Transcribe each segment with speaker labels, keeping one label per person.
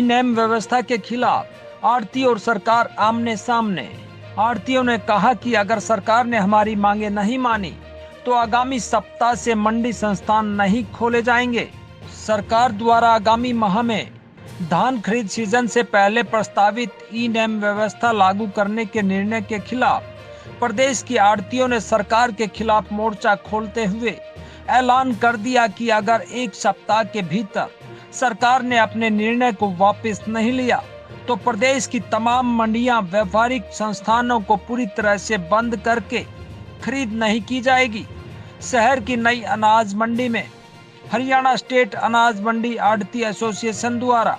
Speaker 1: Name व्यवस्था के खिलाफ आढ़ती और सरकार आमने सामने। आढ़तियों ने कहा कि अगर सरकार ने हमारी मांगे नहीं मानी तो आगामी सप्ताह से मंडी संस्थान नहीं खोले जाएंगे। सरकार द्वारा आगामी माह में धान खरीद सीजन से पहले प्रस्तावित ई नेम व्यवस्था लागू करने के निर्णय के खिलाफ प्रदेश की आढ़तियों ने सरकार के खिलाफ मोर्चा खोलते हुए ऐलान कर दिया कि अगर एक सप्ताह के भीतर सरकार ने अपने निर्णय को वापस नहीं लिया तो प्रदेश की तमाम मंडियां व्यापारिक संस्थानों को पूरी तरह से बंद करके खरीद नहीं की जाएगी। शहर की नई अनाज मंडी में हरियाणा स्टेट अनाज मंडी आढ़ती एसोसिएशन द्वारा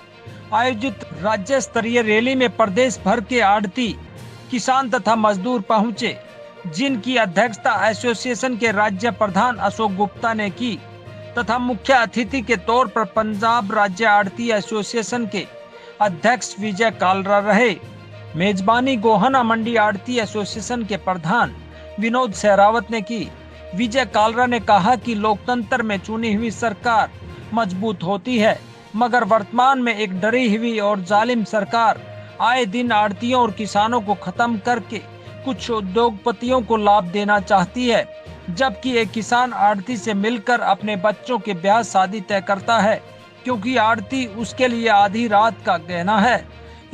Speaker 1: आयोजित राज्य स्तरीय रैली में प्रदेश भर के आढ़ती किसान तथा मजदूर पहुंचे, जिनकी अध्यक्षता एसोसिएशन के राज्य प्रधान अशोक गुप्ता ने की तथा मुख्य अतिथि के तौर पर पंजाब राज्य आढ़ती एसोसिएशन के अध्यक्ष विजय कालरा रहे। मेजबानी गोहाना मंडी आढ़ती एसोसिएशन के प्रधान विनोद सहरावत ने की। विजय कालरा ने कहा कि लोकतंत्र में चुनी हुई सरकार मजबूत होती है, मगर वर्तमान में एक डरी हुई और जालिम सरकार आए दिन आढ़तियों और किसानों को खत्म करके कुछ उद्योगपतियों को लाभ देना चाहती है, जबकि एक किसान आढ़ती से मिलकर अपने बच्चों के ब्याह शादी तय करता है, क्योंकि आढ़ती उसके लिए आधी रात का गहना है।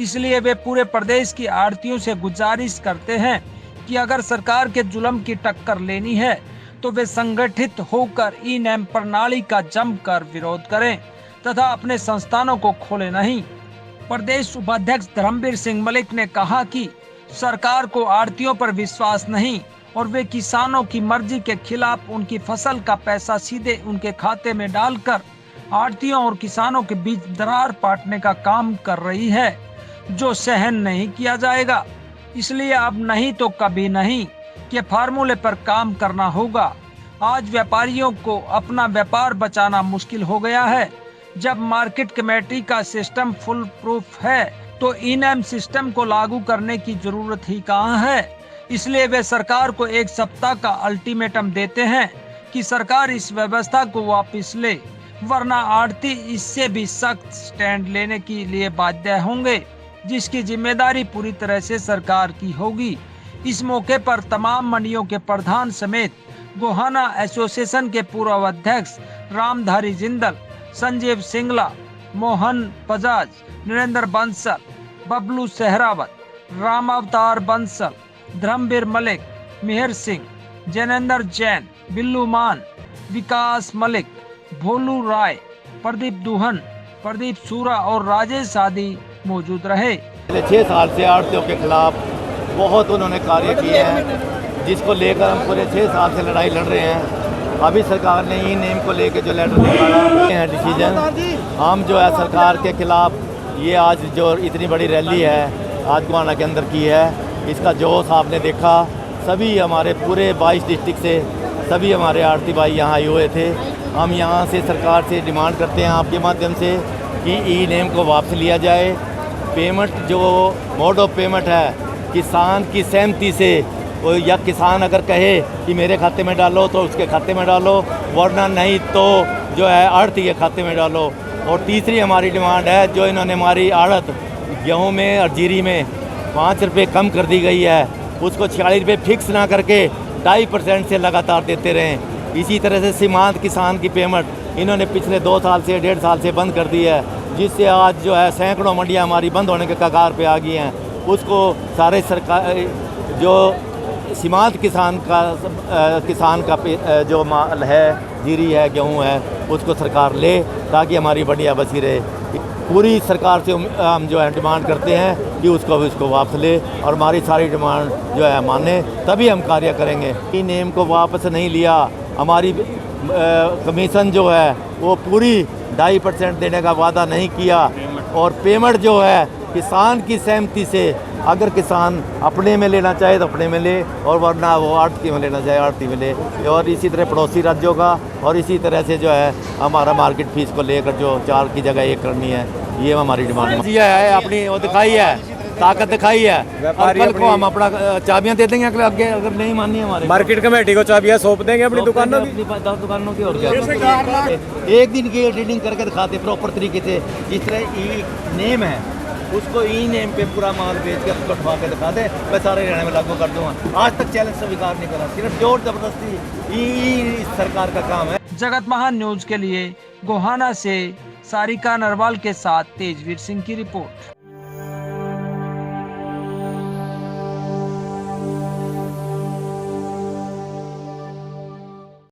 Speaker 1: इसलिए वे पूरे प्रदेश की आढ़तियों से गुजारिश करते हैं कि अगर सरकार के जुल्म की टक्कर लेनी है तो वे संगठित होकर ई नेम प्रणाली का जमकर विरोध करें तथा अपने संस्थानों को खोले नहीं। प्रदेश उपाध्यक्ष धर्मवीर सिंह मलिक ने कहा कि सरकार को आढ़तियों पर विश्वास नहीं और वे किसानों की मर्जी के खिलाफ उनकी फसल का पैसा सीधे उनके खाते में डालकर आढ़तियों और किसानों के बीच दरार पाटने का काम कर रही है, जो सहन नहीं किया जाएगा। इसलिए अब नहीं तो कभी नहीं के फार्मूले पर काम करना होगा। आज व्यापारियों को अपना व्यापार बचाना मुश्किल हो गया है। जब मार्केट कमेटी का सिस्टम फुल प्रूफ है तो ई नेम सिस्टम को लागू करने की जरूरत ही कहाँ है। इसलिए वे सरकार को एक सप्ताह का अल्टीमेटम देते हैं कि सरकार इस व्यवस्था को वापस ले, वरना आढ़ती इससे भी सख्त स्टैंड लेने के लिए बाध्य होंगे, जिसकी जिम्मेदारी पूरी तरह से सरकार की होगी। इस मौके पर तमाम मंडियों के प्रधान समेत गोहाना एसोसिएशन के पूर्व अध्यक्ष रामधारी जिंदल, संजीव सिंगला, मोहन बजाज, नरेंद्र बंसल, बबलू सहरावत, राम अवतार बंसल, धर्मवीर मलिक, मेहर सिंह, जैनेंद्र जैन, बिल्लू मान, विकास मलिक, भोलू राय, प्रदीप दुहन, प्रदीप सूरा और राजेश आदि मौजूद रहे।
Speaker 2: पिछले 6 साल से आढ़तियों के खिलाफ बहुत उन्होंने कार्य किए हैं, जिसको लेकर हम पूरे 6 साल से लड़ाई लड़ रहे हैं। अभी सरकार ने ई नेम को लेकर जो लेटर निकाला है डिसीजन, हम जो है सरकार के खिलाफ ये आज जो इतनी बड़ी रैली है आज गोहाना के अंदर की है, इसका जोश आपने देखा। सभी हमारे पूरे 22 डिस्ट्रिक्ट से सभी हमारे आढ़ती भाई यहाँ आए हुए थे। हम यहाँ से सरकार से डिमांड करते हैं आपके माध्यम से कि ई नेम को वापस लिया जाए। पेमेंट जो मोड ऑफ पेमेंट है किसान की सहमति से, या किसान अगर कहे कि मेरे खाते में डालो तो उसके खाते में डालो, वरना नहीं तो जो है आढ़ती के खाते में डालो। और तीसरी हमारी डिमांड है, जो इन्होंने हमारी आढ़त गेहूँ में और जीरी में 5 रुपये कम कर दी गई है, उसको 46 रुपये फिक्स ना करके 2.5% से लगातार देते रहें। इसी तरह से सीमांत किसान की पेमेंट इन्होंने पिछले 2 साल से 1.5 साल से बंद कर दी है, जिससे आज जो है सैकड़ों मंडियाँ हमारी बंद होने के कगार पे आ गई हैं। उसको सारे सरकार जो सीमांत किसान का जो माल है, जीरी है, गेहूँ है, उसको सरकार ले ताकि हमारी मंडियाँ बची रहे। पूरी सरकार से हम जो है डिमांड करते हैं कि उसको वापस ले और हमारी सारी डिमांड जो है माने, तभी हम कार्य करेंगे। ई नेम को वापस नहीं लिया, हमारी कमीशन जो है वो पूरी 2.5% देने का वादा नहीं किया, और पेमेंट जो है किसान की सहमति से, अगर किसान अपने में लेना चाहे तो अपने में ले, और वरना वो आढ़ती में लेना चाहे आढ़ती में ले। और इसी तरह पड़ोसी राज्यों का, और इसी तरह से जो है हमारा मार्केट फीस को लेकर जो 4 की जगह 1 करनी है, ये हमारी डिमांड है। अपनी वो दिखाई है ताकत दिखाई है। और
Speaker 3: व्यापारी
Speaker 2: कल को
Speaker 3: अपनी-
Speaker 2: हम अपना चाबियां दे देंगे आगे, अगर नहीं माननी हमारे
Speaker 3: मार्केट कमेटी को चाबियां सौंप देंगे अपनी दुकानों की।
Speaker 2: अपनी 10 दुकानों की। और क्या एक दिन की डीलिंग करके दिखाते प्रॉपर तरीके से, जिस तरह ई नेम है उसको ई नेम पे पूरा माल बेच के कटवा के दिखा दे, मैं सारे हरियाणा में लागू कर दूंगा। आज तक चैलेंज स्वीकार नहीं करा, सिर्फ जोर जबरदस्ती ई सरकार का काम है।
Speaker 1: जगत महान न्यूज के लिए गोहाना से सारिका नरवाल के साथ तेजवीर सिंह की रिपोर्ट।